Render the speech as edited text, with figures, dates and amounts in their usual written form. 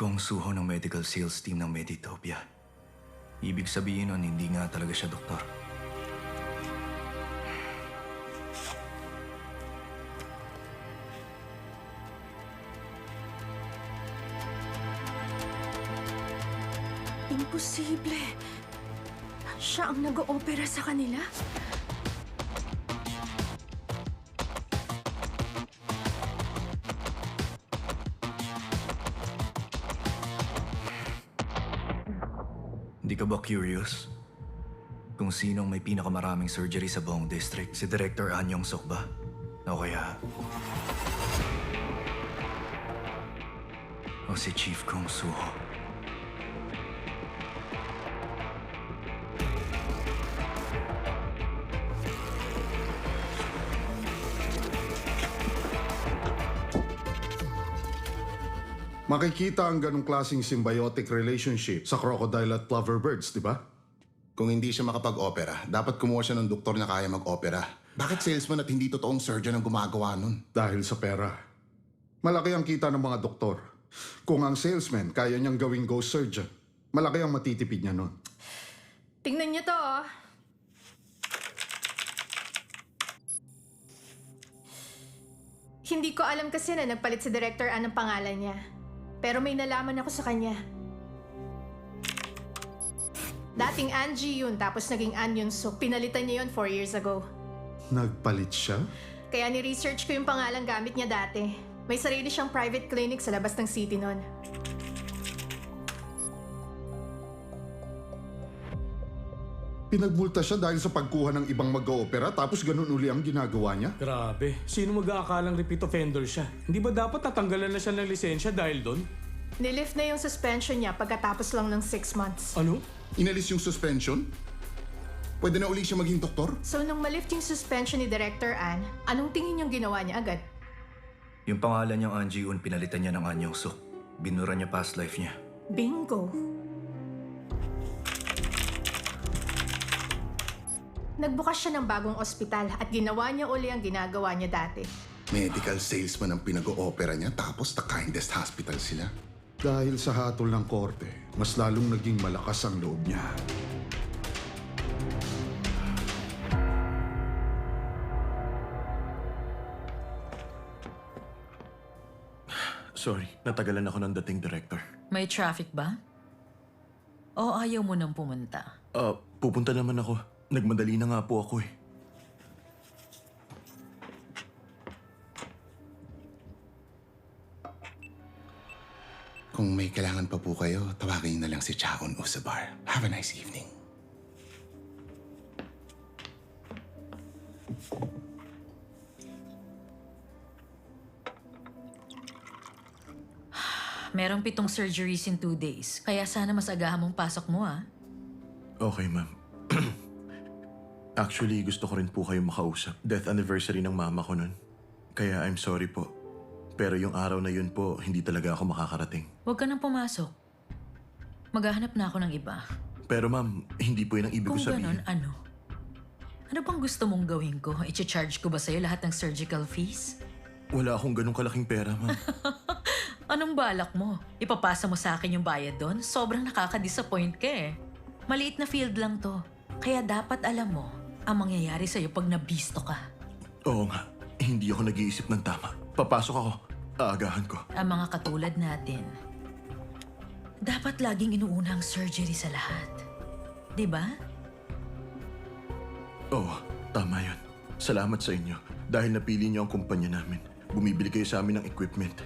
Kong Suho ng medical sales team ng Meditopia. Ibig sabihin nun, hindi nga talaga siya doktor. Imposible. Siya ang nag-oopera sa kanila? Hindi ka ba curious? Kung sinong may pinakamaraming surgery sa buong district? Si Director An Yong-sok ba? O kaya... O si Chief Kong Suho? Makikita ang ganong klaseng symbiotic relationship sa crocodile at loverbirds, di ba? Kung hindi siya makapag-opera, dapat kumuha siya ng doktor na kaya mag-opera. Bakit salesman at hindi totoong surgeon ang gumagawa nun? Dahil sa pera. Malaki ang kita ng mga doktor. Kung ang salesman kaya niyang gawing ghost surgeon, malaki ang matitipid niya nun. Tingnan niyo to, oh. Hindi ko alam kasi na nagpalit si Director An ng pangalan niya. Pero may nalaman ako sa kanya. Dating Angie yun, tapos naging An Yong-sok. Pinalitan niya yun 4 years ago. Nagpalit siya? Kaya ni-research ko yung pangalan gamit niya dati. May sarili siyang private clinic sa labas ng city nun. Pinagmulta siya dahil sa pagkuha ng ibang mag-oopera tapos ganun uli ang ginagawa niya? Grabe, sino mag-aakalang repeat offender siya? Hindi ba dapat tatanggalan na siya ng lisensya dahil doon? Nilift na yung suspension niya pagkatapos lang ng 6 months. Ano? Inalis yung suspension? Pwede na uli siya maging doktor? So nung malift yung suspension ni Director An, anong tingin niyong ginawa niya agad? Yung pangalan niyang An Ji-un, pinalitan niya ng An Yong-sok. Binura niya past life niya. Bingo! Nagbukas siya ng bagong ospital at ginawa niya uli ang ginagawa niya dati. Medical salesman ang pinag-oopera niya tapos the kindest hospital sila. Dahil sa hatol ng korte, mas lalong naging malakas ang loob niya. Sorry, natagalan ako ng dating director. May traffic ba? O ayaw mo nang pumunta? Pupunta naman ako. Nagmadali na nga po ako eh. Kung may kailangan pa po kayo, tawagin niyo na lang si Chaon o sa bar. Have a nice evening. Merong 7 surgeries in 2 days. Kaya sana mas agahan mong pasok mo, ah. Okay, ma'am. Actually, gusto ko rin po kayo makausap. Death anniversary ng mama ko nun. Kaya I'm sorry po. Pero yung araw na yun po, hindi talaga ako makakarating. Huwag ka nang pumasok. Maghahanap na ako ng iba. Pero ma'am, hindi po yun ang ibig ko Kung sabihin. ganon, ano? Ano bang gusto mong gawin ko? I-charge ko ba sa'yo lahat ng surgical fees? Wala akong ganong kalaking pera, ma'am. Anong balak mo? Ipapasa mo sa akin yung bayad doon? Sobrang nakaka-disappoint ka eh. Maliit na field lang to. Kaya dapat alam mo ang mangyayari sa'yo pag nabisto ka. Oo nga, hindi ako nag-iisip ng tama. Papasok ako. Aagahan ko. Ang mga katulad natin, dapat laging inuuna ang surgery sa lahat. Di ba? Oo, tama yun. Salamat sa inyo. Dahil napili niyo ang kumpanya namin. Bumibili kayo sa amin ng equipment.